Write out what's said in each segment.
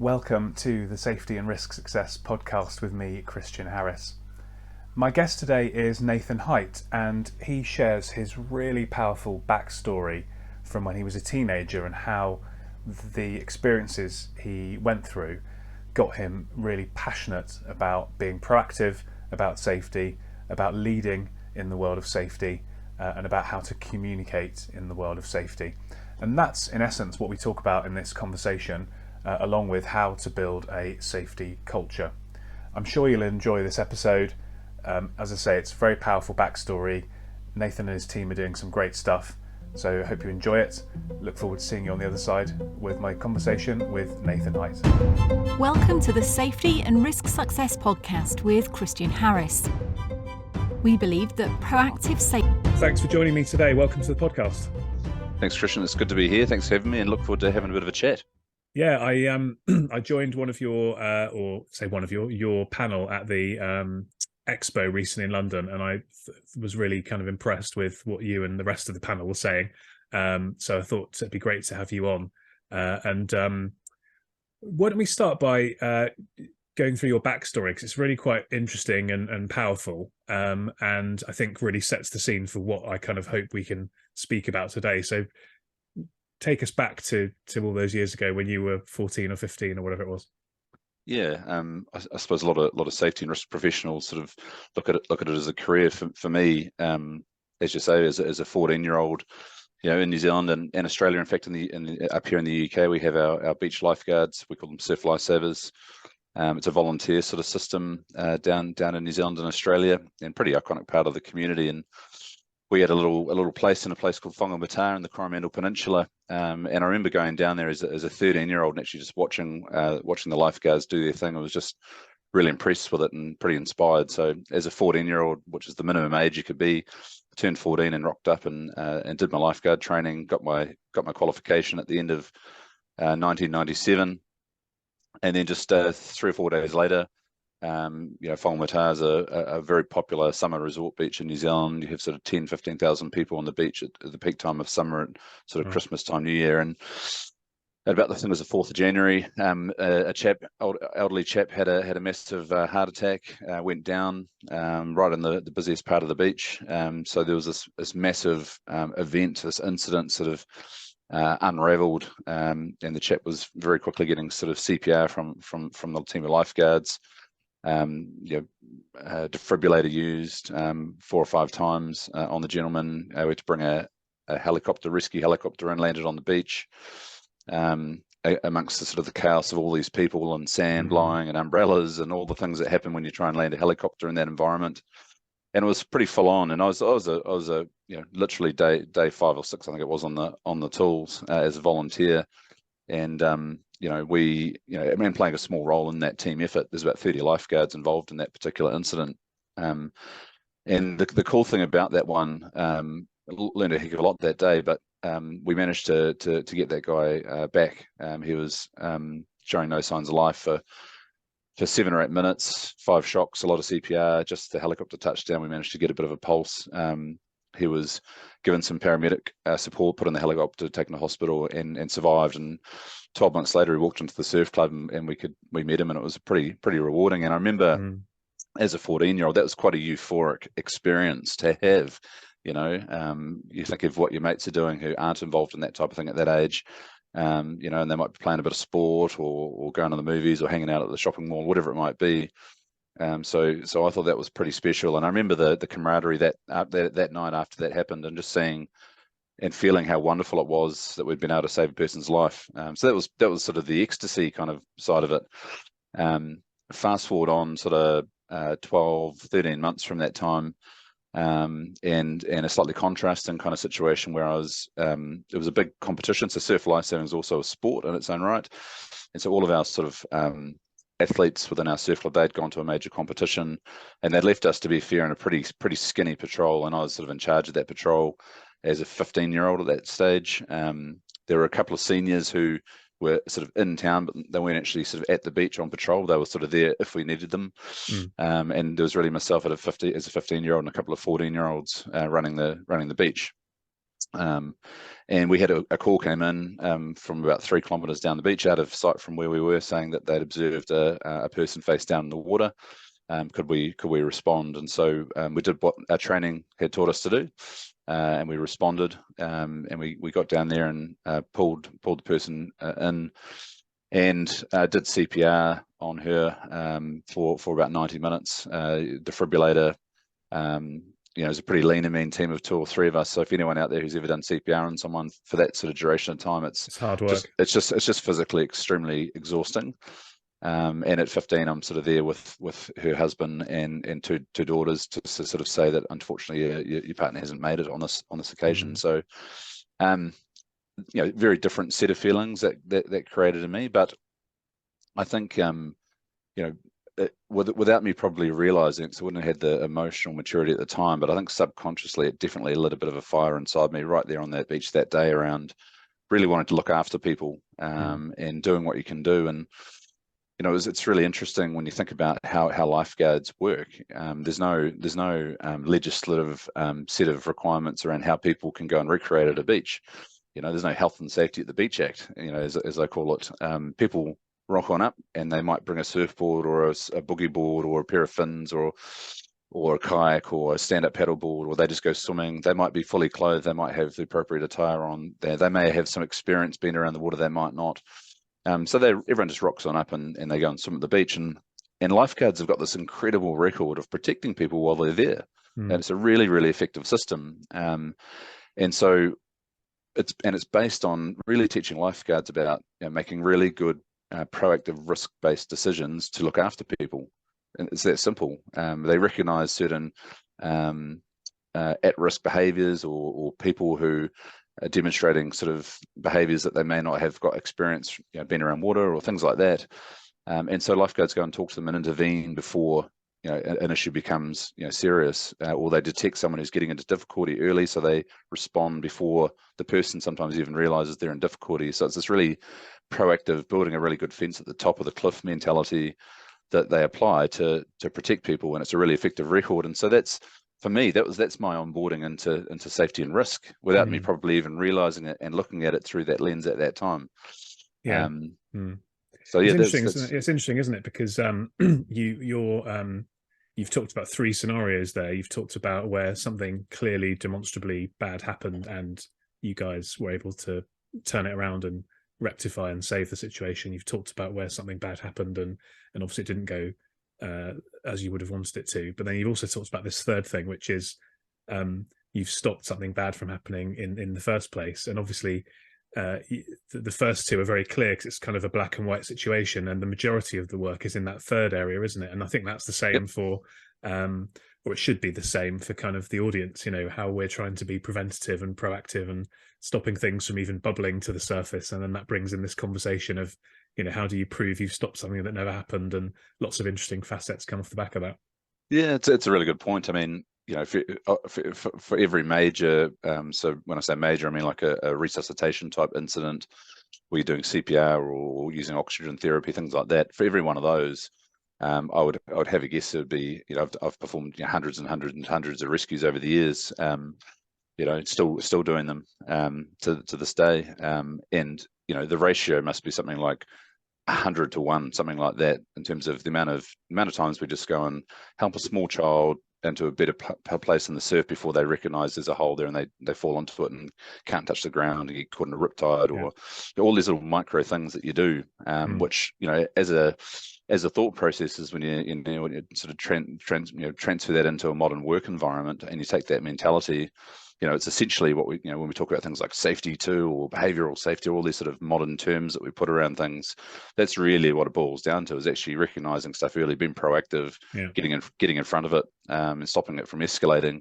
Welcome to the Safety and Risk Success podcast with me, Christian Harris. My guest today is Nathan Hight, and he shares his really powerful backstory from when he was a teenager and how the experiences he went through got him really passionate about being proactive, about safety, about leading in the world of safety, and about how to communicate in the world of safety. And that's in essence what we talk about in this conversation, along with how to build a safety culture. I'm sure you'll enjoy this episode. As I say, it's a very powerful backstory. Nathan and his team are doing some great stuff, so I hope you enjoy it. Look forward to seeing you on the other side with my conversation with Nathan Hight. Welcome to the Safety and Risk Success podcast with Christian Harris. We believe that proactive safety... Thanks for joining me today. Welcome to the podcast. Thanks, Christian. It's good to be here. Thanks for having me, and look forward to having a bit of a chat. Yeah, I joined one of your your panel at the Expo recently in London, and I was really kind of impressed with what you and the rest of the panel were saying. So I thought it'd be great to have you on. Why don't we start by going through your backstory, because it's really quite interesting and powerful, and I think really sets the scene for what I kind of hope we can speak about today. So take us back to all those years ago when you were 14 or 15 or whatever it was. Yeah, I suppose a lot of safety and risk professionals sort of look at it as a career. For me, as you say, as a 14-year-old, in New Zealand and Australia, in fact, up here in the UK, we have our beach lifeguards. We call them surf lifesavers. It's a volunteer sort of system down in New Zealand and Australia, and pretty iconic part of the community. And we had a little place in a place called Whangamata in the Coromandel Peninsula, and I remember going down there as a 13-year-old and actually just watching the lifeguards do their thing. I was just really impressed with it and pretty inspired. So as a 14-year-old, which is the minimum age you could be, I turned 14 and rocked up and did my lifeguard training. Got my qualification at the end of 1997, and then just 3 or 4 days later. Whangamata is a very popular summer resort beach in New Zealand. You have sort of 10,000-15,000 people on the beach at the peak time of summer, at sort of Christmas time, New Year. And at about the 4th of January, elderly chap had a massive heart attack, went down right in the busiest part of the beach. So there was this massive event, this incident sort of unravelled, and the chap was very quickly getting sort of CPR from the team of lifeguards. Defibrillator used 4 or 5 times on the gentleman. We had to bring a rescue helicopter in, landed on the beach, amongst the sort of the chaos of all these people and sand lying and umbrellas and all the things that happen when you try and land a helicopter in that environment. And it was pretty full on. And I was literally day 5 or 6, I think it was, on the tools as a volunteer. And playing a small role in that team effort. There's about 30 lifeguards involved in that particular incident. And the cool thing about that one, learned a heck of a lot that day, but we managed to get that guy back. He was showing no signs of life for 7 or 8 minutes, 5 shocks, a lot of CPR, just the helicopter touchdown. We managed to get a bit of a pulse. He was given some paramedic support, put in the helicopter, taken to hospital, and survived. And 12 months later, he walked into the surf club, and we met him, and it was pretty rewarding. And I remember as a 14-year-old, that was quite a euphoric experience to have. You think of what your mates are doing who aren't involved in that type of thing at that age, and they might be playing a bit of sport or going to the movies or hanging out at the shopping mall, whatever it might be. So I thought that was pretty special. And I remember the camaraderie that night after that happened, and just seeing and feeling how wonderful it was that we'd been able to save a person's life. So that was sort of the ecstasy kind of side of it. Fast forward on sort of 12, 13 months from that time, and a slightly contrasting kind of situation where I was, it was a big competition. So surf lifesaving is also a sport in its own right. And so all of our sort of athletes within our surf club, they'd gone to a major competition, and they'd left us, to be fair, in a pretty skinny patrol. And I was sort of in charge of that patrol as a 15-year-old at that stage. There were a couple of seniors who were sort of in town, but they weren't actually sort of at the beach on patrol. They were sort of there if we needed them. And there was really myself as a 15-year-old and a couple of 14-year-olds running the beach. And we had a call came in from about 3 kilometres down the beach, out of sight from where we were, saying that they'd observed a person face down in the water. Could we respond? And so we did what our training had taught us to do, and we responded, and we got down there and pulled the person in, and did CPR on her for about 90 minutes. Defibrillator. You know, it was a pretty lean and mean team of 2 or 3 of us. So if anyone out there who's ever done CPR on someone for that sort of duration of time, It's hard work. It's just physically extremely exhausting. And at 15, I'm sort of there with her husband and two daughters to sort of say that unfortunately your partner hasn't made it on this occasion. So, you know, very different set of feelings that created in me. But I think, you know, without me probably realizing it, so I wouldn't have had the emotional maturity at the time, but I think subconsciously it definitely lit a bit of a fire inside me right there on that beach that day, around really wanting to look after people, and doing what you can do. And you know, it's really interesting when you think about how lifeguards work. There's no legislative set of requirements around how people can go and recreate at a beach. You know, there's no Health and Safety at the Beach Act, you know, as I call it. People rock on up and they might bring a surfboard or a boogie board or a pair of fins or a kayak or a stand-up paddleboard, or they just go swimming. They might be fully clothed. They might have the appropriate attire on. They may have some experience being around the water. They might not. So everyone just rocks on up and they go and swim at the beach. And lifeguards have got this incredible record of protecting people while they're there. And it's a really, really effective system. And so it's based on really teaching lifeguards about, you know, making really good proactive risk-based decisions to look after people. And it's that simple. They recognize certain at-risk behaviors or people who are demonstrating sort of behaviors that they may not have got experience, you know, being around water or things like that. And so lifeguards go and talk to them and intervene before, you know, an issue becomes, you know, serious, or they detect someone who's getting into difficulty early, so they respond before the person sometimes even realizes they're in difficulty. So it's this really proactive, building a really good fence at the top of the cliff mentality that they apply to protect people, and it's a really effective record. And so that's, for me, that's my onboarding into safety and risk, without me probably even realizing it and looking at it through that lens at that time. Yeah. So yeah, it's interesting, isn't it? Because you've talked about 3 scenarios there. You've talked about where something clearly demonstrably bad happened and you guys were able to turn it around and rectify and save the situation. You've talked about where something bad happened and obviously it didn't go as you would have wanted it to. But then you've also talked about this third thing, which is you've stopped something bad from happening in the first place. And obviously the first 2 are very clear because it's kind of a black and white situation, and the majority of the work is in that third area, isn't it? And I think that's the same for or it should be the same for kind of the audience, you know, how we're trying to be preventative and proactive and stopping things from even bubbling to the surface. And then that brings in this conversation of, you know, how do you prove you've stopped something that never happened? And lots of interesting facets come off the back of that. Yeah, it's a really good point. I mean, you know, for every major, so when I say major, I mean like a resuscitation type incident where you're doing CPR or using oxygen therapy, things like that. For every one of those, I would have a guess it would be, you know, I've performed, you know, hundreds and hundreds and hundreds of rescues over the years. You know, still doing them to this day. And you know, the ratio must be something like 100 to 1, something like that, in terms of the amount of times we just go and help a small child into a better place in the surf before they recognize there's a hole there and they fall into it and can't touch the ground and get caught in a riptide, or all these little micro things that you do, which, you know, as a thought process is when you sort of transfer that into a modern work environment and you take that mentality. You know, it's essentially what we, you know, when we talk about things like safety too, or behavioral safety, all these sort of modern terms that we put around things, that's really what it boils down to, is actually recognizing stuff early, being proactive, getting in front of it, and stopping it from escalating,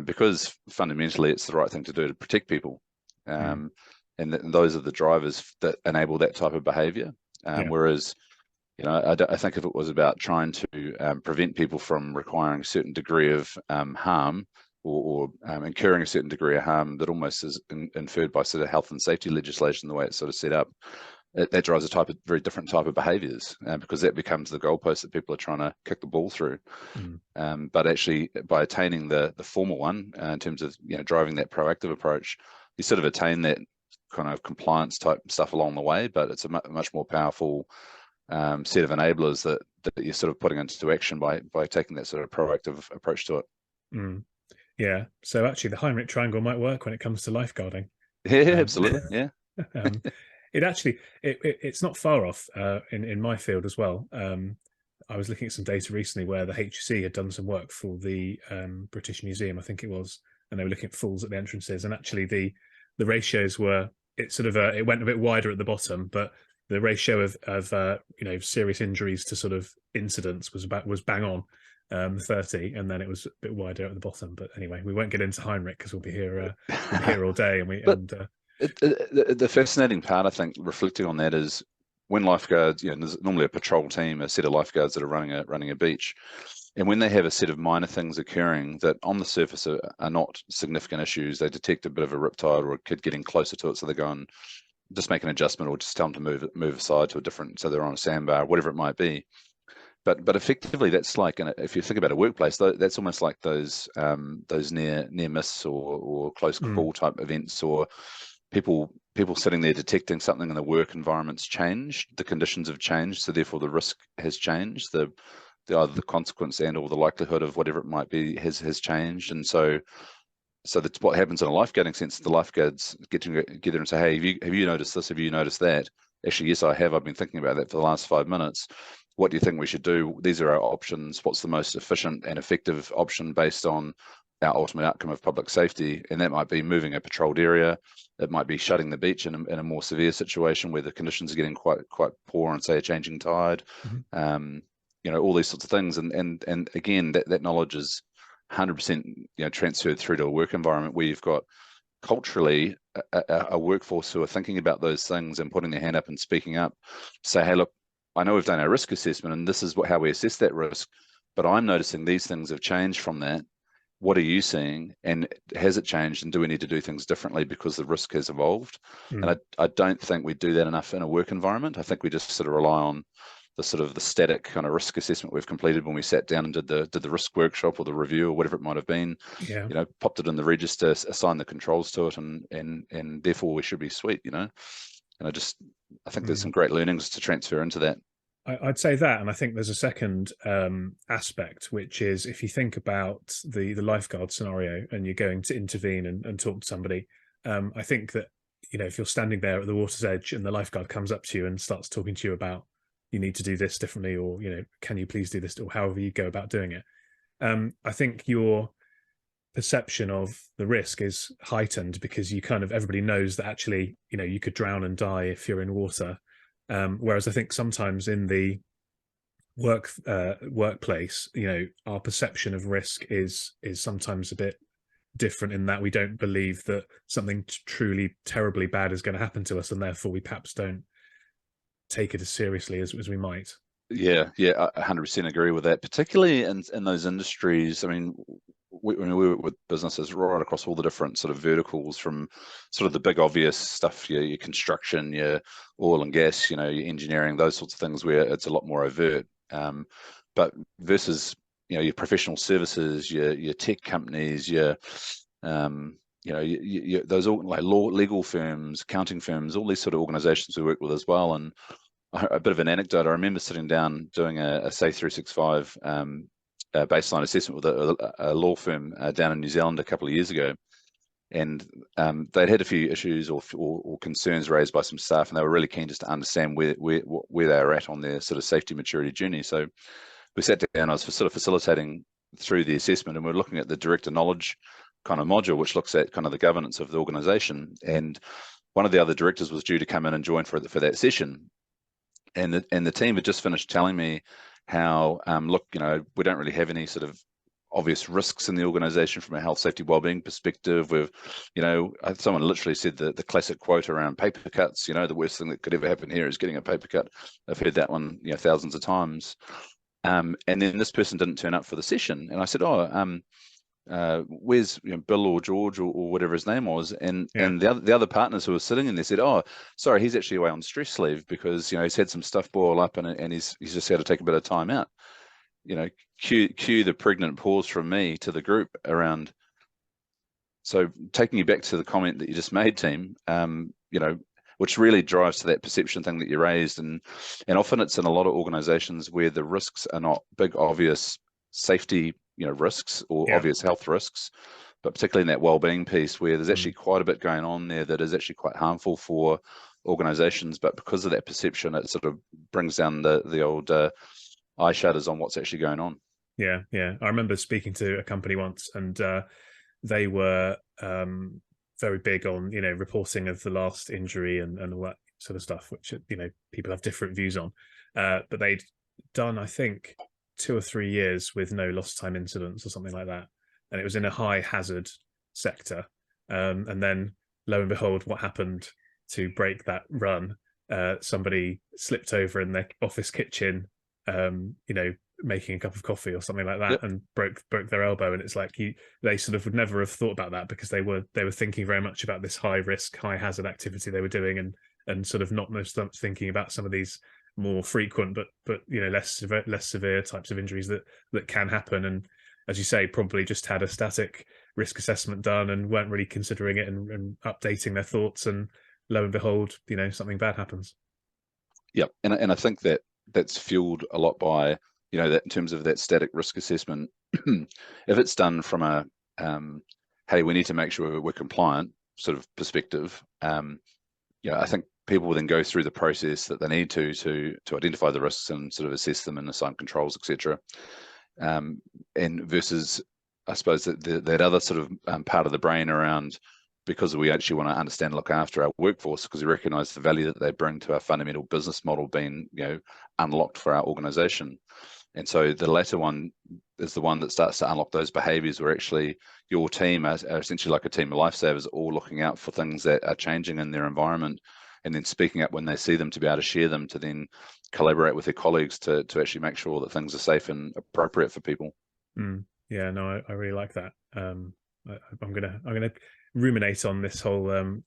because fundamentally it's the right thing to do to protect people. And those are the drivers that enable that type of behavior. Whereas, you know, I think if it was about trying to prevent people from requiring a certain degree of harm, or incurring a certain degree of harm that almost is inferred by sort of health and safety legislation, the way it's sort of set up, that drives a very different type of behaviours, because that becomes the goalpost that people are trying to kick the ball through. But actually, by attaining the formal one, in terms of driving that proactive approach, you sort of attain that kind of compliance type stuff along the way. But it's a much more powerful set of enablers that you're sort of putting into action by taking that sort of proactive approach to it. Yeah. So actually, the Heinrich triangle might work when it comes to lifeguarding. Yeah, absolutely. Yeah. It's not far off in my field as well. I was looking at some data recently where the HSE had done some work for the British Museum, I think it was, and they were looking at falls at the entrances, and actually the ratios were, it went a bit wider at the bottom, but the ratio of serious injuries to sort of incidents was bang on 30, and then it was a bit wider at the bottom. But anyway, we won't get into Heinrich because we'll be here all day, the fascinating part, I think, reflecting on that, is when lifeguards, there's normally a patrol team, a set of lifeguards that are running a beach, and when they have a set of minor things occurring that on the surface are not significant issues, they detect a bit of a riptide or a kid getting closer to it, so they go and just make an adjustment, or just tell them to move aside to a different, so they're on a sandbar, whatever it might be. But effectively, that's like, if you think about a workplace, that's almost like those near miss or close call type events, or people sitting there detecting something in the work environment's changed, the conditions have changed, so therefore the risk has changed, either the consequence and or the likelihood of whatever it might be has changed. And so that's what happens in a lifeguarding sense. The lifeguards get together and say, hey, have you noticed this? Have you noticed that? Actually, yes, I have. I've been thinking about that for the last 5 minutes. What do you think we should do? These are our options. What's the most efficient and effective option based on our ultimate outcome of public safety? And that might be moving a patrolled area. It might be shutting the beach in a more severe situation where the conditions are getting quite poor, and say a changing tide. All these sorts of things. And again, that knowledge is 100% transferred through to a work environment where you've got culturally a workforce who are thinking about those things and putting their hand up and speaking up, say, hey, look, I know we've done our risk assessment and this is how we assess that risk, but I'm noticing these things have changed from that. What are you seeing? And has it changed? And do we need to do things differently because the risk has evolved? And I don't think we do that enough in a work environment. I think we just sort of rely on the static kind of risk assessment we've completed when we sat down and did the risk workshop or the review or whatever it might have been. Popped it in the register, assigned the controls to it, and therefore we should be sweet. And I think there's some great learnings to transfer into that. I'd say that, and I think there's a second aspect, which is if you think about the lifeguard scenario and you're going to intervene and talk to somebody, I think that if you're standing there at the water's edge and the lifeguard comes up to you and starts talking to you about you need to do this differently, or can you please do this, or however you go about doing it, I think your perception of the risk is heightened because everybody knows that actually you could drown and die if you're in water. Whereas I think sometimes in the workplace, our perception of risk is sometimes a bit different, in that we don't believe that something truly terribly bad is going to happen to us, and therefore we perhaps don't take it as seriously as we might. Yeah, I 100% agree with that, particularly in those industries. I mean, we work with businesses right across all the different sort of verticals, from sort of the big obvious stuff, your construction, your oil and gas, your engineering, those sorts of things where it's a lot more overt. But versus your professional services, your tech companies, those all like legal firms, accounting firms, all these sort of organizations we work with as well. And a bit of an anecdote, I remember sitting down doing a Safe 365 baseline assessment with a law firm down in New Zealand a couple of years ago, and they'd had a few issues or concerns raised by some staff, and they were really keen just to understand where they were at on their sort of safety maturity journey. So we sat down, I was sort of facilitating through the assessment, and we're looking at the director knowledge kind of module, which looks at kind of the governance of the organization. And one of the other directors was due to come in and join for that session. And the team had just finished telling me how, look, we don't really have any sort of obvious risks in the organization from a health, safety, wellbeing perspective. We've, someone literally said the classic quote around paper cuts, the worst thing that could ever happen here is getting a paper cut. I've heard that one, thousands of times. And then this person didn't turn up for the session. And I said, where's Bill or George or whatever his name was, and Yeah. the other partners who were sitting in there said, oh, sorry, he's actually away on stress leave because he's had some stuff boil up and he's just had to take a bit of time out. Cue the pregnant pause from me to the group around. So taking you back to the comment that you just made, team, which really drives to that perception thing that you raised, and often it's in a lot of organizations where the risks are not big, obvious safety, risks or obvious health risks, but particularly in that well-being piece where there's actually quite a bit going on there that is actually quite harmful for organizations, but because of that perception, it sort of brings down the old eye shutters on what's actually going on. Yeah. I remember speaking to a company once, and they were very big on reporting of the last injury and all that sort of stuff, which people have different views on. But they'd done, I think, 2 or 3 years with no lost time incidents or something like that, and it was in a high hazard sector. And then lo and behold, what happened to break that run? Somebody slipped over in their office kitchen, making a cup of coffee or something like that, and broke their elbow. And it's like they sort of would never have thought about that because they were thinking very much about this high risk, high hazard activity they were doing, and sort of not most thinking about some of these more frequent but less severe types of injuries that can happen. And as you say, probably just had a static risk assessment done and weren't really considering it and updating their thoughts, and lo and behold, something bad happens. Yeah, and I think that's fueled a lot by that in terms of that static risk assessment. If it's done from a hey, we need to make sure we're compliant sort of perspective, I think people will then go through the process that they need to identify the risks and sort of assess them and assign controls, etc. And versus, I suppose, that other sort of part of the brain around, because we actually want to understand and look after our workforce because we recognize the value that they bring to our fundamental business model being unlocked for our organization. And so the latter one is the one that starts to unlock those behaviors where actually your team are essentially like a team of lifesavers, all looking out for things that are changing in their environment and then speaking up when they see them to be able to share them, to then collaborate with their colleagues to actually make sure that things are safe and appropriate for people. Yeah, no, I really like that. I'm gonna ruminate on this whole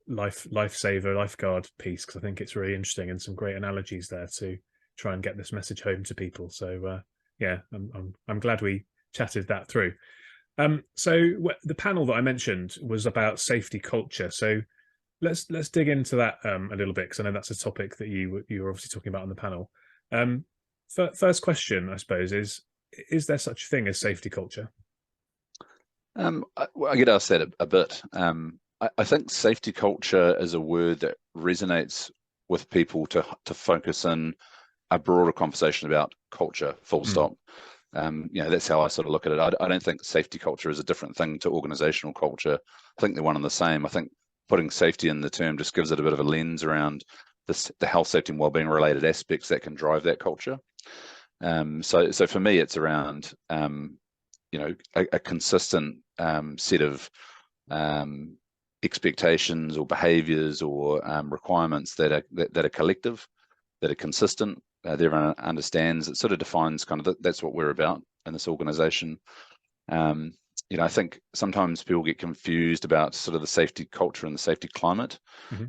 lifesaver, lifeguard piece because I think it's really interesting and some great analogies there to try and get this message home to people. So I'm glad we chatted that through. So the panel that I mentioned was about safety culture. So let's dig into that a little bit because I know that's a topic that you were obviously talking about on the panel. First question, I suppose, is there such a thing as safety culture? I get asked that a bit. I think safety culture is a word that resonates with people to focus in a broader conversation about culture, full stop. That's how I sort of look at it. I don't think safety culture is a different thing to organizational culture. I think they're one and the same. I think putting safety in the term just gives it a bit of a lens around the health, safety, and wellbeing related aspects that can drive that culture. So for me, it's around a consistent set of expectations or behaviors or requirements that are collective, that are consistent, that everyone understands. It sort of defines kind of that's what we're about in this organization. I think sometimes people get confused about sort of the safety culture and the safety climate.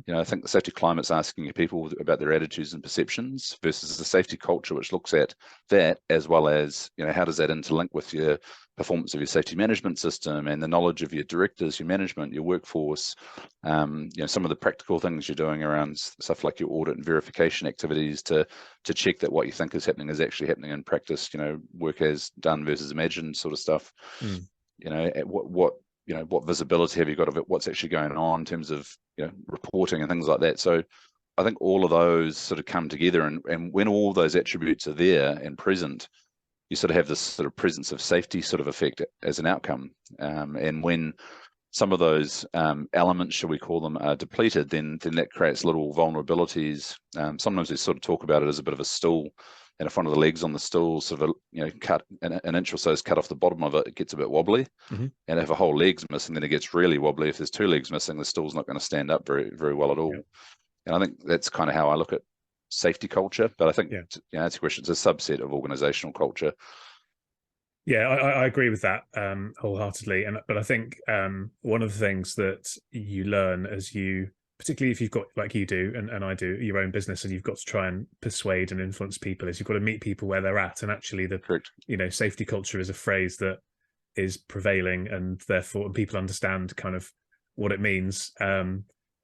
I think the safety climate's asking people about their attitudes and perceptions versus the safety culture, which looks at that as well as, how does that interlink with your performance of your safety management system and the knowledge of your directors, your management, your workforce, some of the practical things you're doing around stuff like your audit and verification activities to check that what you think is happening is actually happening in practice, work as done versus imagined sort of stuff. What visibility have you got of it? What's actually going on in terms of reporting and things like that? So I think all of those sort of come together, and when all those attributes are there and present, you sort of have this sort of presence of safety sort of effect as an outcome. And when some of those elements, shall we call them, are depleted, then that creates little vulnerabilities. Sometimes we sort of talk about it as a bit of a stool, and if one of the legs on the stool sort of cut an inch or so is cut off the bottom of it, it gets a bit wobbly. And if a whole leg's missing, then it gets really wobbly. If there's 2 legs missing, the stool's not going to stand up very, very well at all. And I think that's kind of how I look at safety culture. But I think to answer your question, it's a subset of organizational culture. Yeah, I agree with that wholeheartedly. But I think one of the things that you learn as you, particularly if you've got, like you do and I do, your own business, and you've got to try and persuade and influence people, is you've got to meet people where they're at. And actually, Correct. safety culture is a phrase that is prevailing, and therefore people understand kind of what it means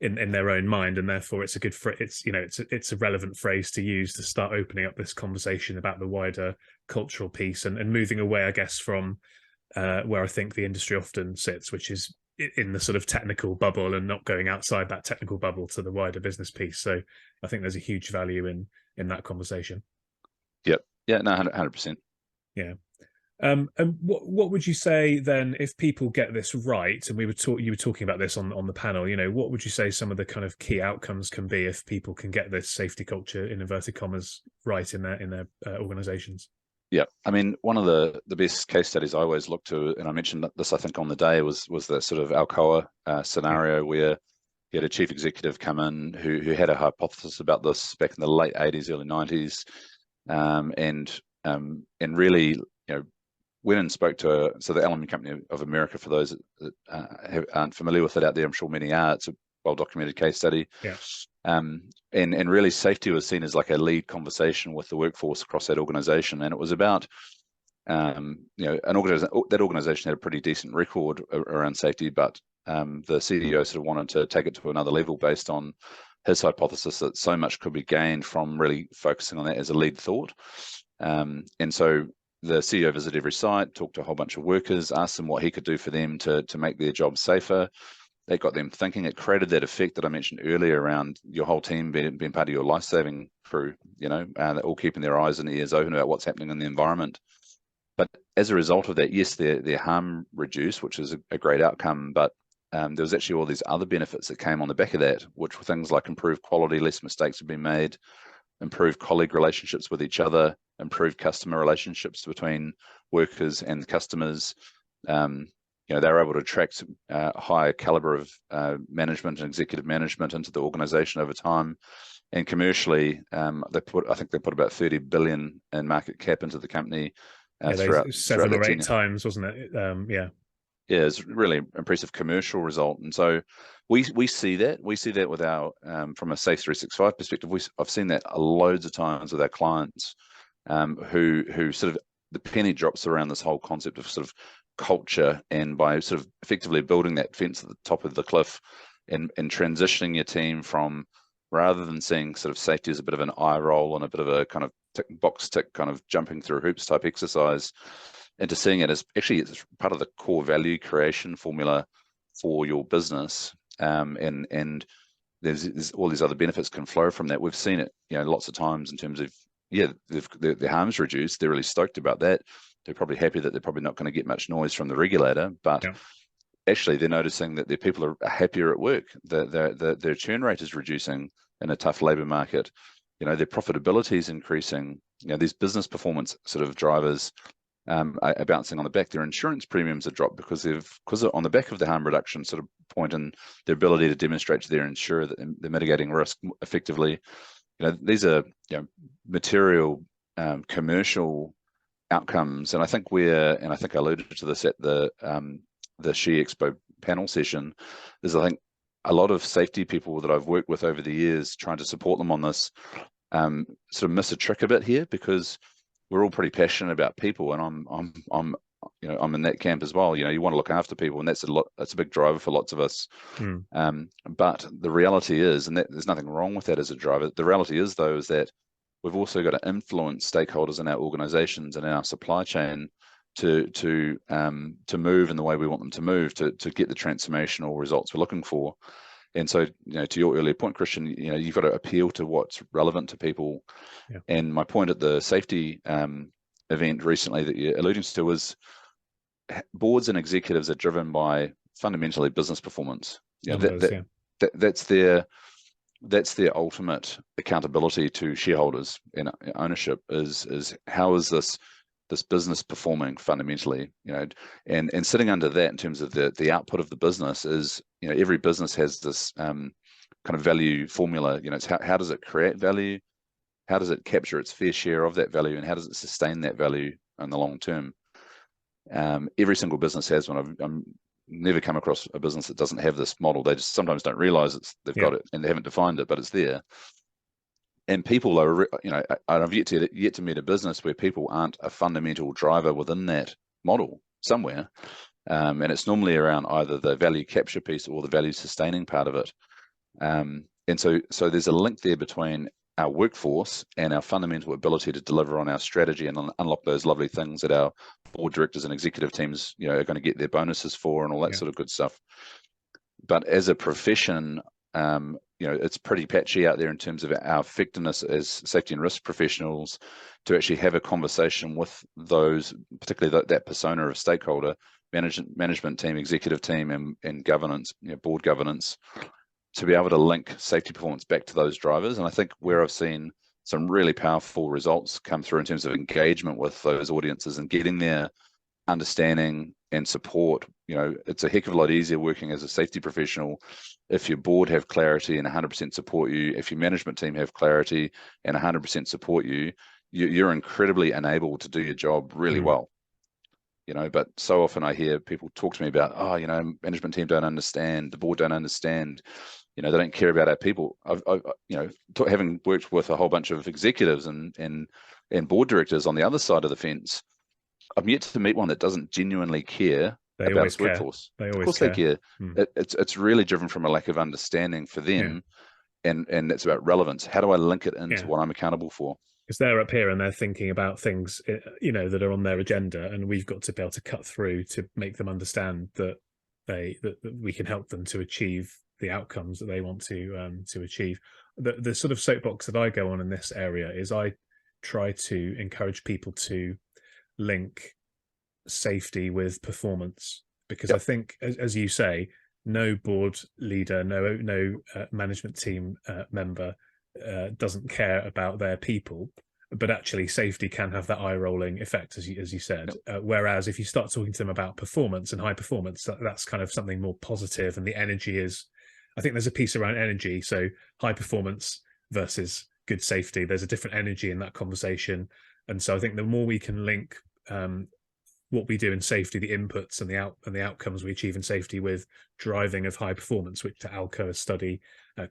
in their own mind, and therefore it's a good it's a relevant phrase to use to start opening up this conversation about the wider cultural piece, and moving away, I guess, from where I think the industry often sits, which is in the sort of technical bubble, and not going outside that technical bubble to the wider business piece. So I think there's a huge value in that conversation. Yep. Yeah. No. 100%. Yeah. And what would you say then if people get this right? And you were talking about this on the panel. What would you say some of the kind of key outcomes can be if people can get this safety culture, in inverted commas, right in their organizations? Yeah, I mean, one of the best case studies I always look to, and I mentioned this I think on the day, was the sort of Alcoa scenario where you had a chief executive come in who had a hypothesis about this back in the late 80s, early 90s, and really, went and spoke to the Aluminium Company of America. For those that aren't familiar with it out there, I'm sure many are. It's a well-documented case study. Yeah. And really, safety was seen as like a lead conversation with the workforce across that organization, and it was about that organization had a pretty decent record around safety, but the CEO sort of wanted to take it to another level based on his hypothesis that so much could be gained from really focusing on that as a lead thought. And so the CEO visited every site, talked to a whole bunch of workers, asked them what he could do for them to make their jobs safer. That got them thinking. It created that effect that I mentioned earlier around your whole team being part of your life-saving crew, they're all keeping their eyes and ears open about what's happening in the environment. But as a result of that, yes, their harm reduced, which is a great outcome, but there was actually all these other benefits that came on the back of that, which were things like improved quality, less mistakes have been made, improved colleague relationships with each other, improved customer relationships between workers and customers. They were able to attract a higher caliber of management and executive management into the organization over time. And commercially, I think they put about 30 billion in market cap into the company throughout 7 or 8 tenure. times, wasn't it? Yeah. Yeah, it's a really impressive commercial result. And so we see that. We see that with our, from a Safe 365 perspective, I've seen that loads of times with our clients who sort of, the penny drops around this whole concept of sort of culture, and by sort of effectively building that fence at the top of the cliff and transitioning your team from, rather than seeing sort of safety as a bit of an eye roll and a bit of a kind of box tick kind of jumping through hoops type exercise, into seeing it as actually it's part of the core value creation formula for your business. And there's all these other benefits can flow from that. We've seen it, lots of times in terms of, their harm's reduced. They're really stoked about that. They're probably happy that they're probably not going to get much noise from the regulator, but actually they're noticing that their people are happier at work. Their churn rate is reducing in a tough labour market. Their profitability is increasing. These business performance sort of drivers are bouncing on the back. Their insurance premiums are dropped because on the back of the harm reduction sort of point, and their ability to demonstrate to their insurer that they're mitigating risk effectively. These are material commercial outcomes, and I think I alluded to this at the SHE Expo panel session. There's, I think, a lot of safety people that I've worked with over the years trying to support them on this sort of miss a trick a bit here, because we're all pretty passionate about people, and I'm in that camp as well. You want to look after people, and that's a big driver for lots of us. But the reality is, and there's nothing wrong with that as a driver. The reality is, though, is that we've also got to influence stakeholders in our organizations and in our supply chain to move in the way we want them to move, to get the transformational results we're looking for. And so, to your earlier point, Christian, you've got to appeal to what's relevant to people. Yeah. And my point at the safety event recently that you're alluding to was boards and executives are driven by fundamentally business performance. That's their ultimate accountability to shareholders and ownership is how is this business performing fundamentally, and sitting under that in terms of the output of the business is, every business has this kind of value formula. It's how does it create value, how does it capture its fair share of that value, and how does it sustain that value in the long term. Every single business has one. I'm never come across a business that doesn't have this model. They just sometimes don't realize they've got it and they haven't defined it, but it's there. And people are, I've yet to meet a business where people aren't a fundamental driver within that model somewhere. And it's normally around either the value capture piece or the value sustaining part of it. And so there's a link there between our workforce and our fundamental ability to deliver on our strategy and unlock those lovely things that our board directors and executive teams, are going to get their bonuses for and all that sort of good stuff. But as a profession, it's pretty patchy out there in terms of our effectiveness as safety and risk professionals to actually have a conversation with those, particularly that persona of stakeholder, management team, executive team, and governance, board governance, to be able to link safety performance back to those drivers. And I think where I've seen some really powerful results come through in terms of engagement with those audiences and getting their understanding and support, it's a heck of a lot easier working as a safety professional if your board have clarity and 100% support you, if your management team have clarity and 100% support you, you're incredibly enabled to do your job really well. But so often I hear people talk to me about, management team don't understand, the board don't understand, they don't care about our people. I've having worked with a whole bunch of executives and board directors on the other side of the fence, I've yet to meet one that doesn't genuinely care about its workforce. Of course they care. It's really driven from a lack of understanding for them, and it's about relevance. How do I link it into what I'm accountable for? Because they're up here and they're thinking about things, that are on their agenda, and we've got to be able to cut through to make them understand that that we can help them to achieve the outcomes that they want to achieve. The sort of soapbox that I go on in this area is I try to encourage people to link safety with performance, because I think, as you say, no board leader, no management team member doesn't care about their people, but actually safety can have that eye-rolling effect, as you said. Whereas if you start talking to them about performance and high performance, that's kind of something more positive, and the energy is, I think there's a piece around energy. So high performance versus good safety, there's a different energy in that conversation. And so I think the more we can link what we do in safety, the inputs and the outcomes we achieve in safety, with driving of high performance, which the Alcoa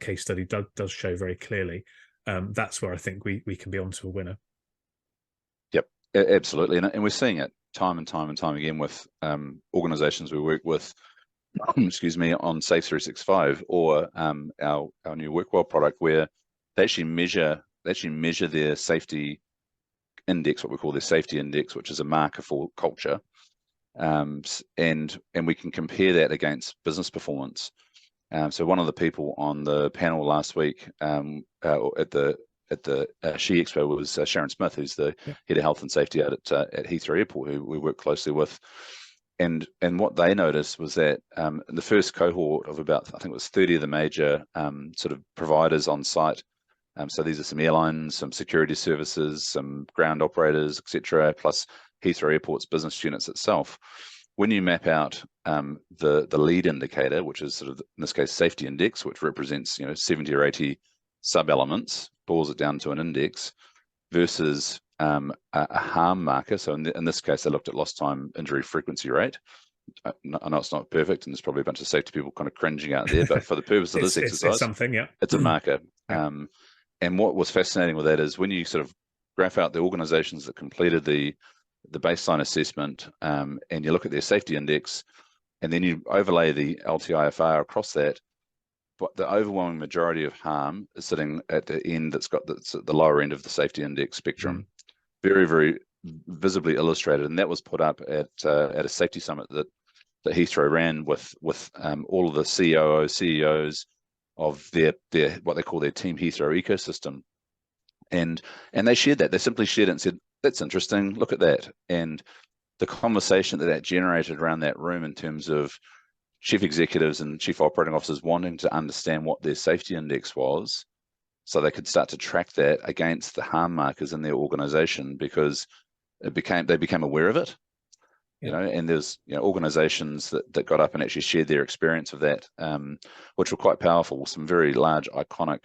case study does show very clearly, that's where I think we can be onto a winner. Yep, absolutely, and we're seeing it time and time again with organisations we work with. Excuse me, on Safe 365 or our new Workwell product, where they actually measure their safety index, what we call their safety index, which is a marker for culture, and we can compare that against business performance. So one of the people on the panel last week at the SHE Expo was Sharon Smith, who's the head of health and safety at Heathrow Airport, who we work closely with. And what they noticed was that in the first cohort of about, I think it was 30 of the major sort of providers on site, so these are some airlines, some security services, some ground operators, etc., plus Heathrow Airport's business units itself. When you map out the lead indicator, which is sort of, in this case, safety index, which represents 70 or 80 sub-elements, boils it down to an index, versus a harm marker. So in this case, they looked at lost time injury frequency rate. I know it's not perfect, and there's probably a bunch of safety people kind of cringing out there, but for the purpose of this exercise, it's something, it's a marker. And what was fascinating with that is when you sort of graph out the organizations that completed the baseline assessment, and you look at their safety index, and then you overlay the LTIFR across that, but the overwhelming majority of harm is sitting at the end that's at the lower end of the safety index spectrum. Very, very visibly illustrated, and that was put up at a safety summit that Heathrow ran with all of the CEOs of their what they call their Team Heathrow ecosystem, and they shared that. They simply shared it and said, "That's interesting. Look at that." And the conversation that generated around that room in terms of chief executives and chief operating officers wanting to understand what their safety index was, so they could start to track that against the harm markers in their organization, because they became aware of it. And there's organizations that got up and actually shared their experience of that, which were quite powerful. Some very large, iconic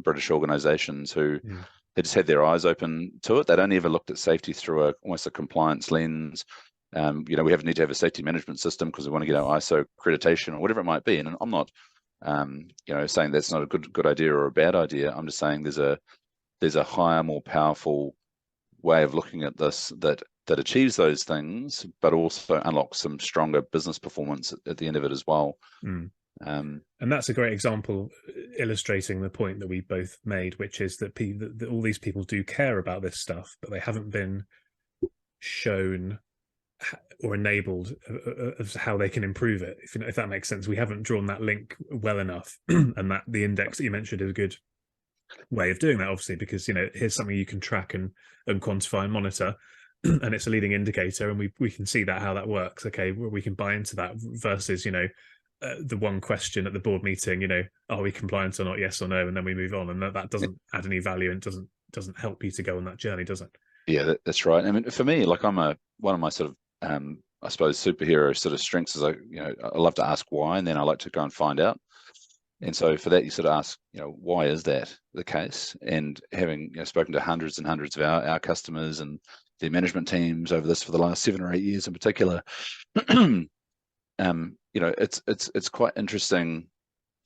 British organizations who had just had their eyes open to it. They'd only ever looked at safety through almost a compliance lens. We need to have a safety management system because we want to get our ISO accreditation or whatever it might be. And I'm not, saying that's not a good idea or a bad idea. I'm just saying there's a higher, more powerful way of looking at this that achieves those things, but also unlocks some stronger business performance at the end of it as well. And that's a great example illustrating the point that we both made, which is that all these people do care about this stuff, but they haven't been shown or enabled of how they can improve it. If that makes sense, we haven't drawn that link well enough, and that the index that you mentioned is a good way of doing that, obviously, because here's something you can track and quantify and monitor, and it's a leading indicator, and we can see how that works. Okay, we can buy into that versus the one question at the board meeting, are we compliant or not, yes or no, and then we move on, and that doesn't add any value and doesn't help you to go on that journey, does it? Yeah, that's right. I mean, for me, like one of my sort of I suppose superhero sort of strengths is I love to ask why, and then I like to go and find out. And so for that, you sort of ask, why is that the case? And having spoken to hundreds and hundreds of our customers and their management teams over this for the last 7 or 8 years in particular, it's quite interesting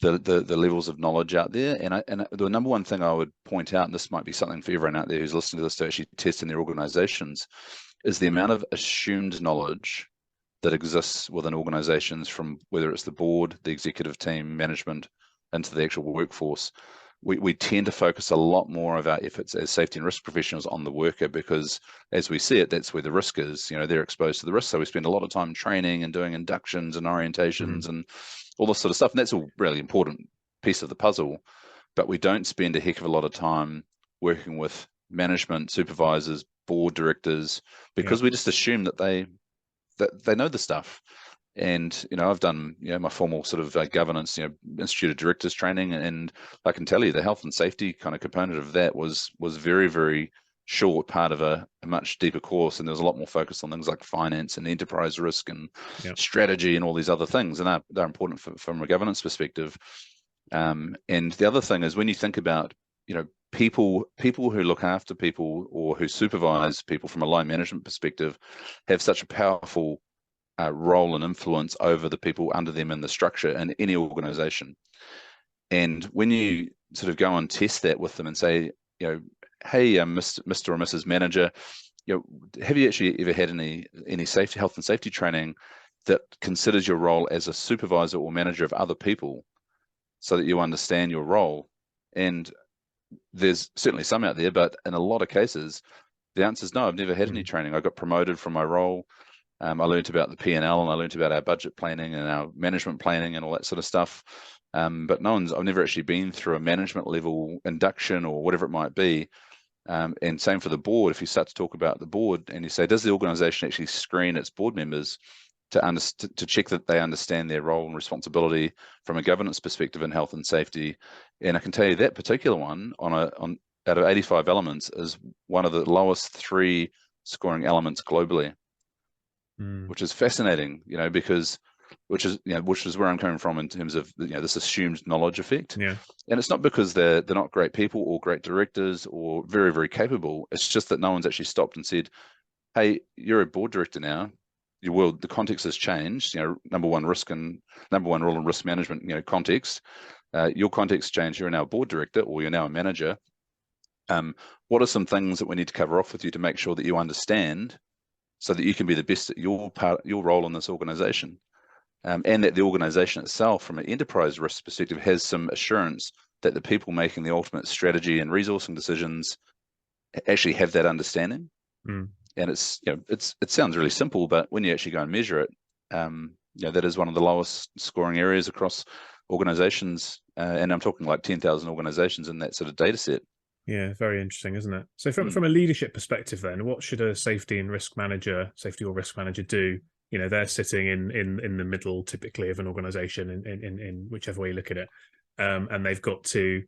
the levels of knowledge out there. And the number one thing I would point out, and this might be something for everyone out there who's listening to this to actually test in their organizations, is the amount of assumed knowledge that exists within organizations, from whether it's the board, the executive team, management, into the actual workforce. We tend to focus a lot more of our efforts as safety and risk professionals on the worker, because as we see it, that's where the risk is. They're exposed to the risk. So we spend a lot of time training and doing inductions and orientations and all this sort of stuff. And that's a really important piece of the puzzle. But we don't spend a heck of a lot of time working with management, supervisors, board directors, because we just assume that they know the stuff. And I've done my formal sort of governance Institute of Directors training, and I can tell you the health and safety kind of component of that was very, very short part of a much deeper course, and there was a lot more focus on things like finance and enterprise risk and strategy and all these other things, and they're important from a governance perspective. And the other thing is, when you think about people who look after people or who supervise people from a line management perspective have such a powerful role and influence over the people under them in the structure in any organization. And when you sort of go and test that with them and say, hey, Mr. or Mrs. Manager, have you actually ever had any safety, health and safety training that considers your role as a supervisor or manager of other people, so that you understand your role? And there's certainly some out there, but in a lot of cases, the answer is no, I've never had any training. I got promoted from my role. I learned about the P&L, and I learned about our budget planning and our management planning and all that sort of stuff. But I've never actually been through a management level induction or whatever it might be. And same for the board. If you start to talk about the board and you say, does the organization actually screen its board members to check that they understand their role and responsibility from a governance perspective in health and safety? And I can tell you that particular one out of 85 elements is one of the lowest 3 scoring elements globally. Which is fascinating, because which is where I'm coming from in terms of this assumed knowledge effect. And it's not because they're not great people or great directors or very, very capable. It's just that no one's actually stopped and said, hey, you're a board director now. The context has changed. Number one rule in risk management, context. Your context changed. You're now a board director, or you're now a manager. What are some things that we need to cover off with you to make sure that you understand, so that you can be the best at your role in this organization, and that the organization itself, from an enterprise risk perspective, has some assurance that the people making the ultimate strategy and resourcing decisions actually have that understanding. And it sounds really simple, but when you actually go and measure it, that is one of the lowest scoring areas across organizations, and I'm talking like 10,000 organizations in that sort of data set. Yeah, very interesting, isn't it? So from a leadership perspective then, what should a safety or risk manager do? They're sitting in the middle typically of an organization in whichever way you look at it. And they've got to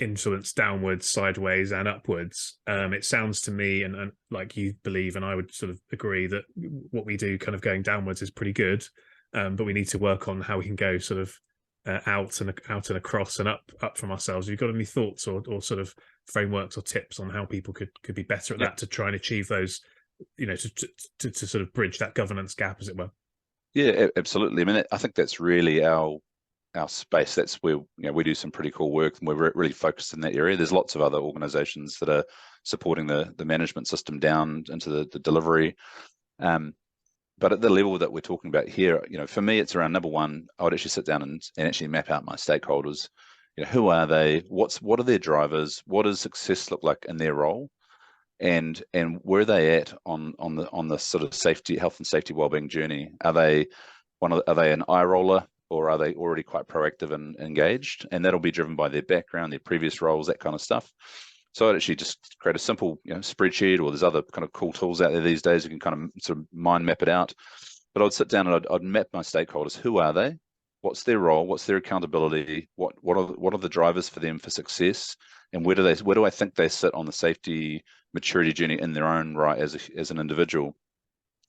influence downwards, sideways and upwards. It sounds to me, and like you believe, and I would sort of agree, that what we do kind of going downwards is pretty good. But we need to work on how we can go sort of out and across and up from ourselves. Have you got any thoughts or sort of frameworks or tips on how people could be better at that to try and achieve those to sort of bridge that governance gap, as it were. Yeah, absolutely. I mean, I think that's really our space. That's where we do some pretty cool work, and we're really focused in that area. There's lots of other organisations that are supporting the management system down into the delivery. But at the level that we're talking about here, for me, it's around number one. I would actually sit down and actually map out my stakeholders. Who are they? What are their drivers? What does success look like in their role? And where are they at on the sort of safety, health and safety wellbeing journey? Are they an eye roller, or are they already quite proactive and engaged? And that'll be driven by their background, their previous roles, that kind of stuff. So I'd actually just create a simple spreadsheet, or there's other kind of cool tools out there these days you can kind of sort of mind map it out. But I'd sit down and I'd map my stakeholders. Who are they? What's their role? What's their accountability? What are the drivers for them for success? And where do I think they sit on the safety maturity journey in their own right as an individual?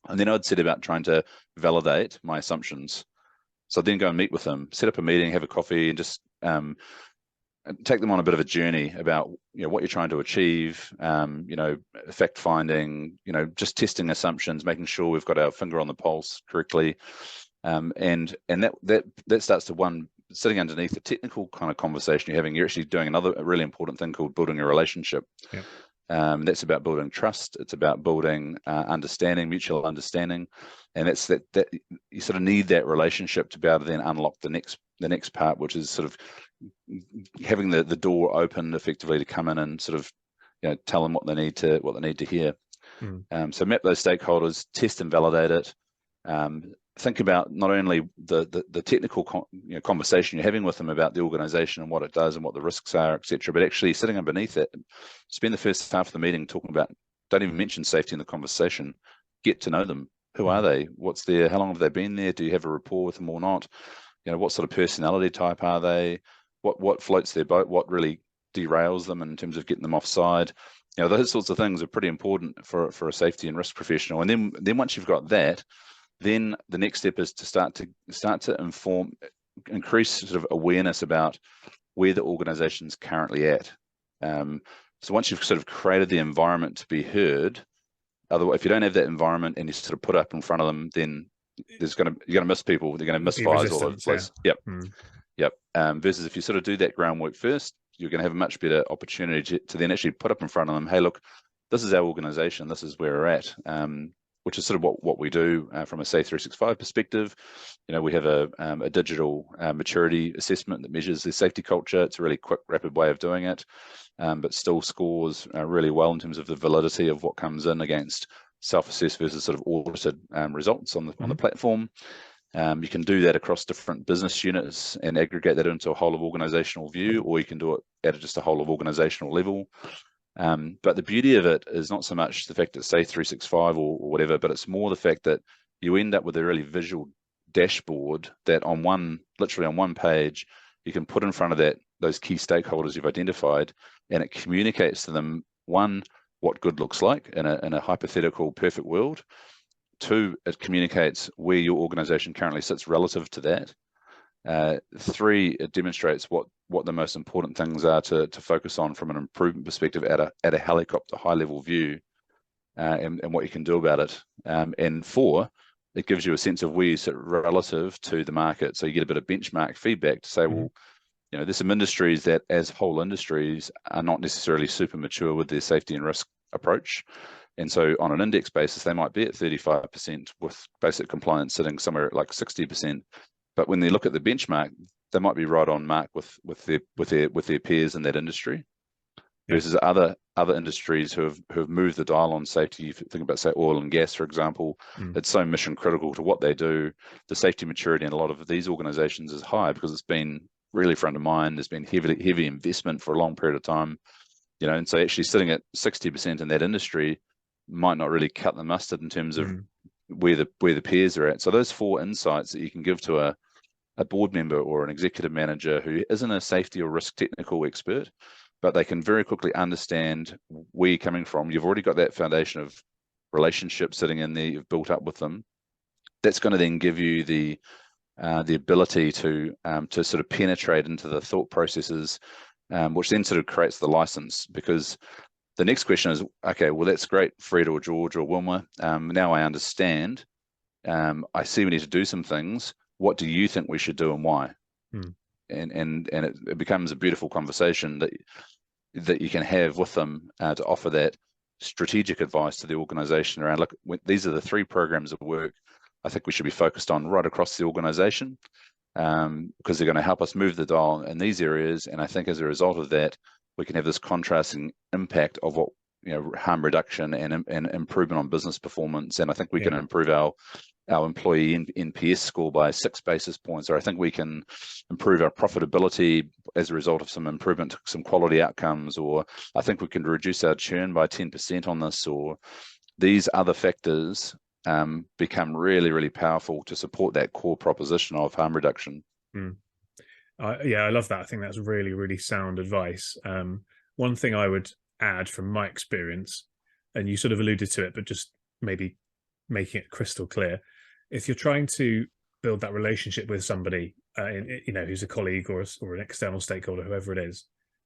And then I'd set about trying to validate my assumptions. So I'd then go and meet with them, set up a meeting, have a coffee, and just take them on a bit of a journey about what you're trying to achieve, fact finding, just testing assumptions, making sure we've got our finger on the pulse correctly, and that starts to sitting underneath the technical kind of conversation you're having. You're actually doing a really important thing called building a relationship. Yeah. That's about building trust. It's about building mutual understanding, and that's that you sort of need that relationship to be able to then unlock the next part, which is sort of having the door open effectively to come in and sort of tell them what they need to hear. So map those stakeholders, test and validate it. Think about not only the technical conversation you're having with them about the organisation and what it does and what the risks are, etc., but actually sitting underneath it, spend the first half of the meeting talking about. Don't even mention safety in the conversation. Get to know them. Who are they? How long have they been there? Do you have a rapport with them or not? What sort of personality type are they? What floats their boat? What really derails them in terms of getting them offside? Those sorts of things are pretty important for a safety and risk professional. And then once you've got that, then the next step is to start to increase sort of awareness about where the organization's currently at. So once you've sort of created the environment to be heard, otherwise, if you don't have that environment and you sort of put up in front of them, then you're going to miss people. They're going to miss fires all over the place. Yeah. Yep. Versus if you sort of do that groundwork first, you're going to have a much better opportunity to then actually put up in front of them, hey, look, this is our organization. This is where we're at. Which is sort of what we do from a Safe 365 perspective. We have a digital maturity assessment that measures their safety culture. It's a really quick, rapid way of doing it, but still scores really well in terms of the validity of what comes in against self-assessed versus sort of audited results on the platform. You can do that across different business units and aggregate that into a whole of organizational view, or you can do it at just a whole of organizational level. But the beauty of it is not so much the fact that it's Safe 365 or whatever, but it's more the fact that you end up with a really visual dashboard that literally on one page, you can put in front of those key stakeholders you've identified, and it communicates to them, one, what good looks like in a hypothetical perfect world. Two, it communicates where your organization currently sits relative to that. Three, it demonstrates what the most important things are to focus on from an improvement perspective at a helicopter high level view, and what you can do about it. And four, it gives you a sense of where you sit relative to the market. So you get a bit of benchmark feedback to say, well, there's some industries that as whole industries are not necessarily super mature with their safety and risk approach. And so on an index basis, they might be at 35% with basic compliance sitting somewhere at like 60%. But when they look at the benchmark, they might be right on mark with their peers in that industry, versus other industries who have moved the dial on safety. If you think about, say, oil and gas, for example, it's so mission critical to what they do. The safety maturity in a lot of these organizations is high because it's been really front of mind. There's been heavy investment for a long period of time, and so actually sitting at 60% in that industry might not really cut the mustard in terms of where the peers are at. So those four insights that you can give to a board member or an executive manager who isn't a safety or risk technical expert, but they can very quickly understand where you're coming from. You've already got that foundation of relationship sitting in there you've built up with them. That's going to then give you the ability to sort of penetrate into the thought processes, which then sort of creates the license, because the next question is, okay, well, that's great, Fred or George or Wilma. Now I understand. I see we need to do some things. What do you think we should do and why? And it becomes a beautiful conversation that you can have with them to offer that strategic advice to the organization around, look, these are the 3 programs of work I think we should be focused on right across the organization, because they're going to help us move the dial in these areas. And I think as a result of that, we can have this contrasting impact of what, harm reduction and improvement on business performance. And I think we can improve our employee NPS score by 6 basis points, or I think we can improve our profitability as a result of some improvement, some quality outcomes, or I think we can reduce our churn by 10% on this, or these other factors become really, really powerful to support that core proposition of harm reduction. I love that. I think that's really, really sound advice. One thing I would add from my experience, and you sort of alluded to it, but just maybe making it crystal clear, if you're trying to build that relationship with somebody, who's a colleague or an external stakeholder, whoever it is,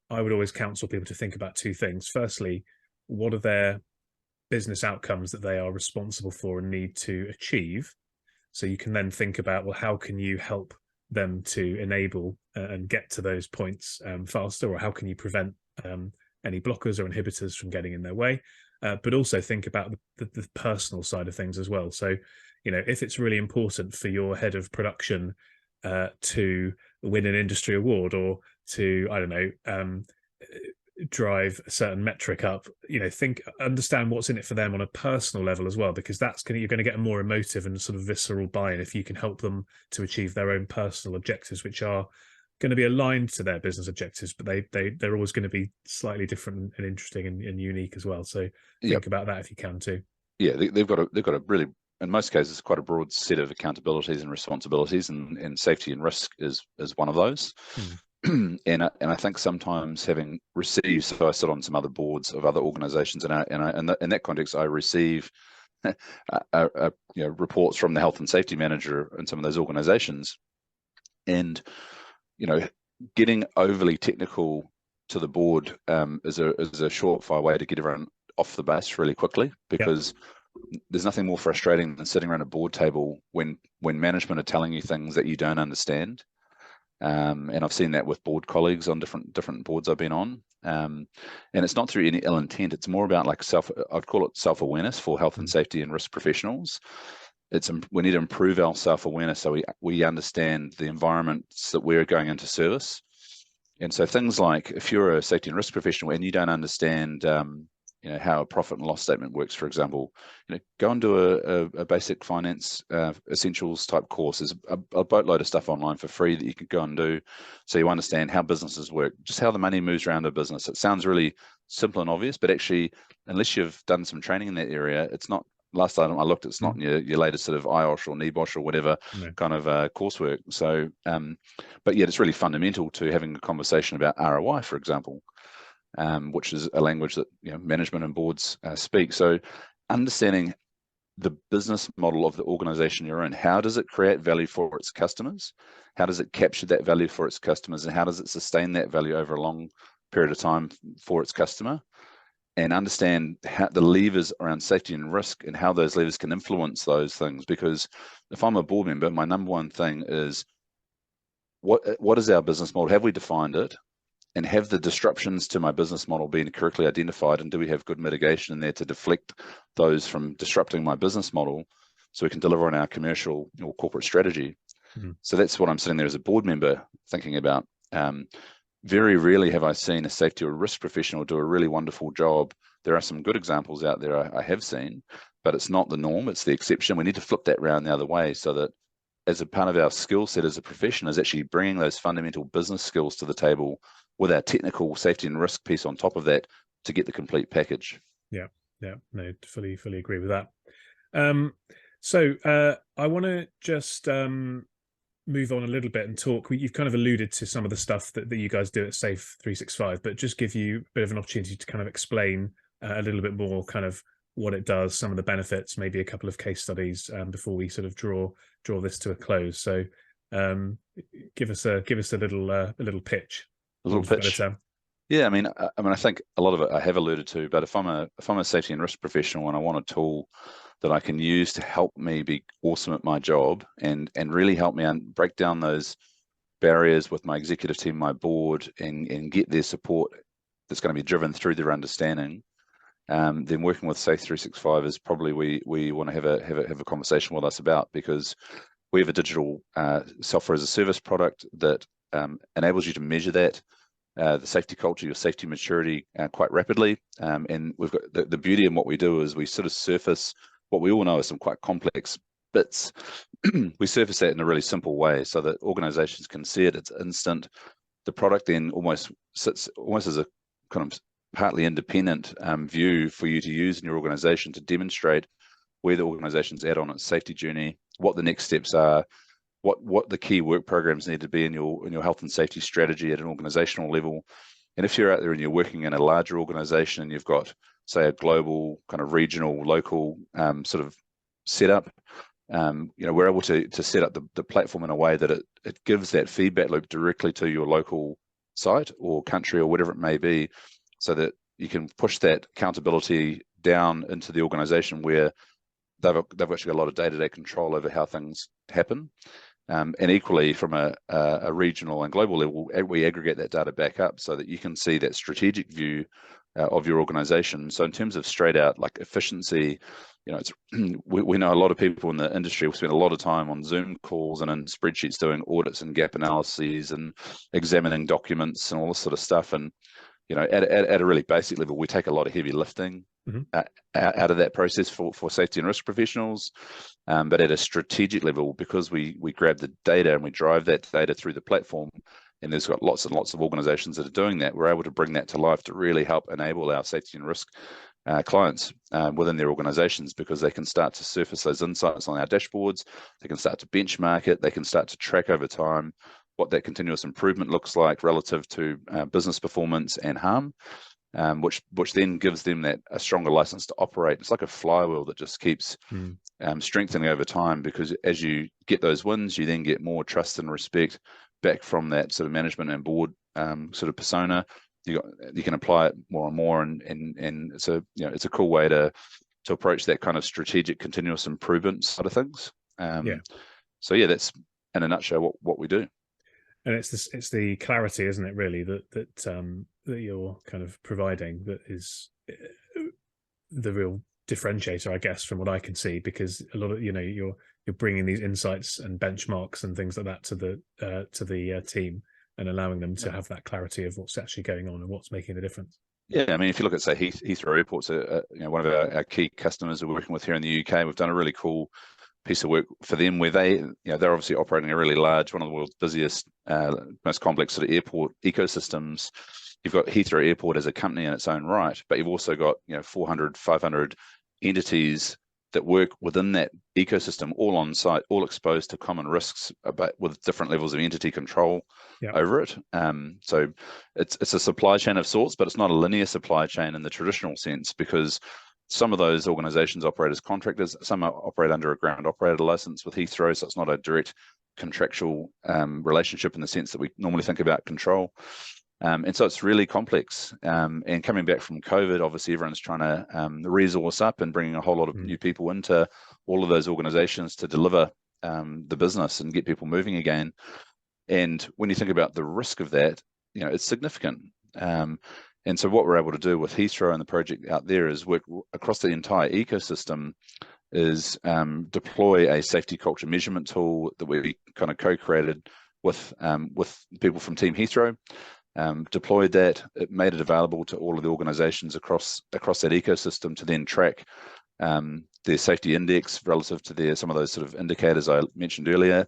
I would always counsel people to think about 2 things. Firstly, what are their business outcomes that they are responsible for and need to achieve? So you can then think about, well, how can you help them to enable and get to those points faster, or how can you prevent any blockers or inhibitors from getting in their way? But also think about the personal side of things as well. So, if it's really important for your head of production to win an industry award, or to, I don't know, drive a certain metric up, understand what's in it for them on a personal level as well, because you're going to get a more emotive and sort of visceral buy-in if you can help them to achieve their own personal objectives, which are going to be aligned to their business objectives, but they're always going to be slightly different and interesting and unique as well. So think about that if you can too. Yeah, they've got a really, in most cases, quite a broad set of accountabilities and responsibilities, and safety and risk is one of those. And I think sometimes having received, so I sit on some other boards of other organisations, and in that context, I receive reports from the health and safety manager in some of those organisations, and getting overly technical to the board is a surefire way to get everyone off the base really quickly, because there's nothing more frustrating than sitting around a board table when management are telling you things that you don't understand. And I've seen that with board colleagues on different boards I've been on. And it's not through any ill intent. It's more about I'd call it self-awareness for health and safety and risk professionals. We need to improve our self-awareness so we understand the environments that we're going into service. And so things like, if you're a safety and risk professional and you don't understand how a profit and loss statement works, for example, go and do a basic finance essentials type course. There's a boatload of stuff online for free that you can go and do, so you understand how businesses work, just how the money moves around a business. It sounds really simple and obvious, but actually, unless you've done some training in that area, it's not. Last time I looked, it's not in your latest sort of IOSH or NEBOSH or whatever kind of coursework. So, but yet it's really fundamental to having a conversation about ROI, for example, which is a language that management and boards speak. So, understanding the business model of the organization you're in, how does it create value for its customers? How does it capture that value for its customers? And how does it sustain that value over a long period of time for its customer? And understand how the levers around safety and risk and how those levers can influence those things. Because if I'm a board member, my number one thing is what is our business model? Have we defined it? And have the disruptions to my business model been correctly identified? And do we have good mitigation in there to deflect those from disrupting my business model, so we can deliver on our commercial or corporate strategy? So that's what I'm sitting there as a board member thinking about. Very rarely have I seen a safety or risk professional do a really wonderful job. There are some good examples out there I have seen, but it's not the norm, it's the exception. We need to flip that round the other way, so that as a part of our skill set as a profession is actually bringing those fundamental business skills to the table with our technical safety and risk piece on top of that to get the complete package. No, fully agree with that. So I want to just move on a little bit and talk. You've kind of alluded to some of the stuff that you guys do at Safe 365, but just give you a bit of an opportunity to kind of explain a little bit more kind of what it does, some of the benefits, maybe a couple of case studies before we sort of draw this to a close. So give us a little pitch. A little pitch. Yeah, I think a lot of it I have alluded to, but if I'm a safety and risk professional and I want a tool that I can use to help me be awesome at my job and really help me break down those barriers with my executive team, my board, and get their support that's going to be driven through their understanding, then working with Safe 365 is probably we want to have a conversation with us about, because we have a digital software as a service product that enables you to measure that. The safety culture, your safety maturity quite rapidly. And we've got the beauty in what we do is we sort of surface what we all know are some quite complex bits. We surface that in a really simple way so that organizations can see it. It's instant. The product then almost sits as a kind of partly independent view for you to use in your organization to demonstrate where the organization's at on its safety journey, what the next steps are, what the key work programs need to be in your health and safety strategy at an organizational level. And if you're out there and you're working in a larger organization and you've got, say, a global kind of regional, local sort of setup, we're able to set up the platform in a way that it gives that feedback loop directly to your local site or country or whatever it may be, so that you can push that accountability down into the organization where they've actually got a lot of day-to-day control over how things happen. And equally, from a regional and global level, we aggregate that data back up so that you can see that strategic view of your organization. So in terms of straight out like efficiency, we know a lot of people in the industry will spend a lot of time on Zoom calls and in spreadsheets doing audits and gap analyses and examining documents and all this sort of stuff. And at a really basic level, we take a lot of heavy lifting out of that process for safety and risk professionals. But at a strategic level, because we grab the data and we drive that data through the platform, and there's got lots and lots of organizations that are doing that, we're able to bring that to life to really help enable our safety and risk clients within their organizations, because they can start to surface those insights on our dashboards, they can start to benchmark it, they can start to track over time what that continuous improvement looks like relative to business performance and harm, which then gives them a stronger license to operate. It's like a flywheel that just keeps strengthening over time, because as you get those wins, you then get more trust and respect back from that sort of management and board sort of persona. You can apply it more and more, and so it's a cool way to approach that kind of strategic continuous improvement side of things. So yeah, that's in a nutshell what we do. And it's the clarity, isn't it, really, that you're kind of providing that is the real differentiator, I guess, from what I can see, because a lot of you're bringing these insights and benchmarks and things like that to the team and allowing them to have that clarity of what's actually going on and what's making the difference. Yeah, if you look at, say, Heathrow Airport's one of our key customers we're working with here in the UK. We've done a really cool piece of work for them where they're obviously operating a really large, one of the world's busiest, most complex sort of airport ecosystems. You've got Heathrow Airport as a company in its own right, but you've also got 400, 500 entities that work within that ecosystem, all on site, all exposed to common risks, but with different levels of entity control over it. So it's a supply chain of sorts, but it's not a linear supply chain in the traditional sense, because some of those organizations operate as contractors, some operate under a ground operator license with Heathrow, so it's not a direct contractual relationship in the sense that we normally think about control. And so it's really complex. And coming back from COVID, obviously everyone's trying to resource up and bringing a whole lot of new people into all of those organizations to deliver the business and get people moving again. And when you think about the risk of that, it's significant. And so what we're able to do with Heathrow and the project out there is work across the entire ecosystem, is deploy a safety culture measurement tool that we kind of co-created with people from Team Heathrow. Deployed that, it made it available to all of the organizations across that ecosystem to then track their safety index relative to some of those sort of indicators I mentioned earlier.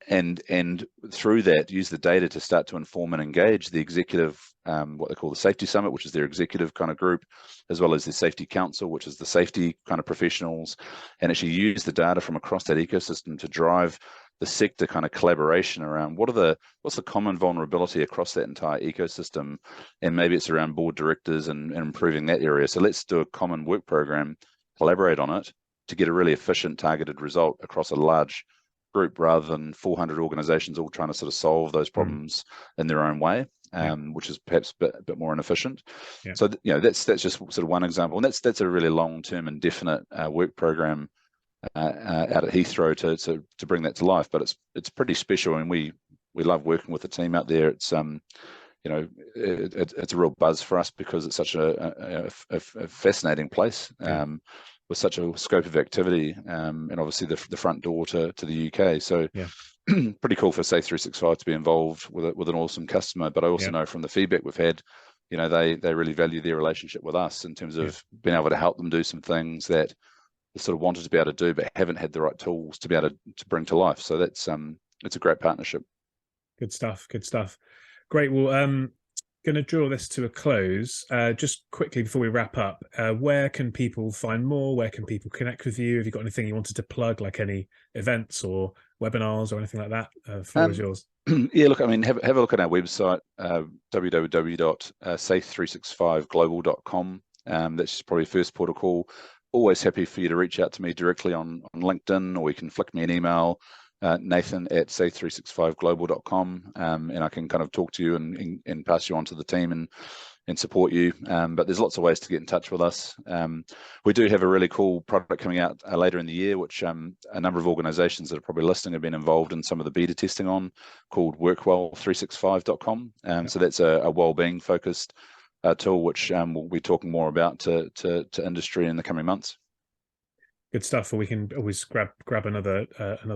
And through that, use the data to start to inform and engage the executive, what they call the Safety Summit, which is their executive kind of group, as well as the Safety Council, which is the safety kind of professionals, and actually use the data from across that ecosystem to drive the sector kind of collaboration around what's the common vulnerability across that entire ecosystem, and maybe it's around board directors and improving that area. So let's do a common work program, collaborate on it to get a really efficient, targeted result across a large group rather than 400 organisations all trying to sort of solve those problems in their own way, which is perhaps a bit more inefficient. Yeah. So that's just sort of one example, and that's a really long-term and definite work program out at Heathrow to bring that to life. But it's pretty special, and we love working with the team out there. It's it's a real buzz for us because it's such a fascinating place. With such a scope of activity, and obviously the front door to the UK. So pretty cool for Safe 365 to be involved with an awesome customer. But I also know from the feedback we've had, they really value their relationship with us in terms of being able to help them do some things that they sort of wanted to be able to do, but haven't had the right tools to be able to bring to life. So that's it's a great partnership. Good stuff. Great. Well, going to draw this to a close. Just quickly before we wrap up, where can people find more? Where can people connect with you? Have you got anything you wanted to plug, like any events or webinars or anything like that? The floor is yours. Yeah, look, I mean, have a look at our website, www.safe365global.com. That's probably first port of call. Always happy for you to reach out to me directly on LinkedIn, or you can flick me an email, Nathan@safe365global.com, and I can kind of talk to you and pass you on to the team and support you. But there's lots of ways to get in touch with us. We do have a really cool product coming out later in the year, which a number of organizations that are probably listening have been involved in some of the beta testing on, called workwell365.com. So that's a well-being focused tool, which we'll be talking more about to industry in the coming months. Good stuff. Well, we can always grab another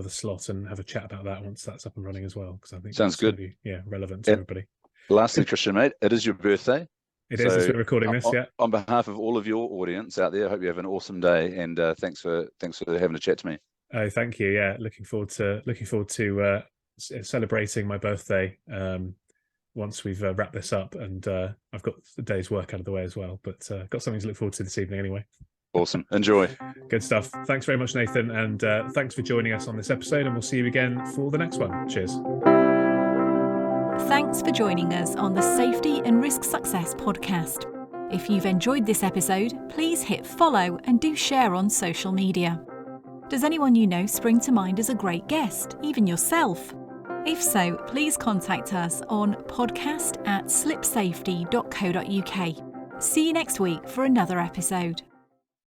slot and have a chat about that once that's up and running as well, because I think sounds good. Be, relevant to everybody. Lastly, Christian, mate, it is your birthday. It is. As we're recording this. On behalf of all of your audience out there, I hope you have an awesome day, and thanks for having a chat to me. Oh, thank you. Yeah, looking forward to celebrating my birthday once we've wrapped this up, and I've got the day's work out of the way as well. But got something to look forward to this evening anyway. Awesome. Enjoy. Good stuff. Thanks very much, Nathan. And thanks for joining us on this episode. And we'll see you again for the next one. Cheers. Thanks for joining us on the Safety and Risk Success podcast. If you've enjoyed this episode, please hit follow and do share on social media. Does anyone you know spring to mind as a great guest, even yourself? If so, please contact us on podcast@slipsafety.co.uk. See you next week for another episode.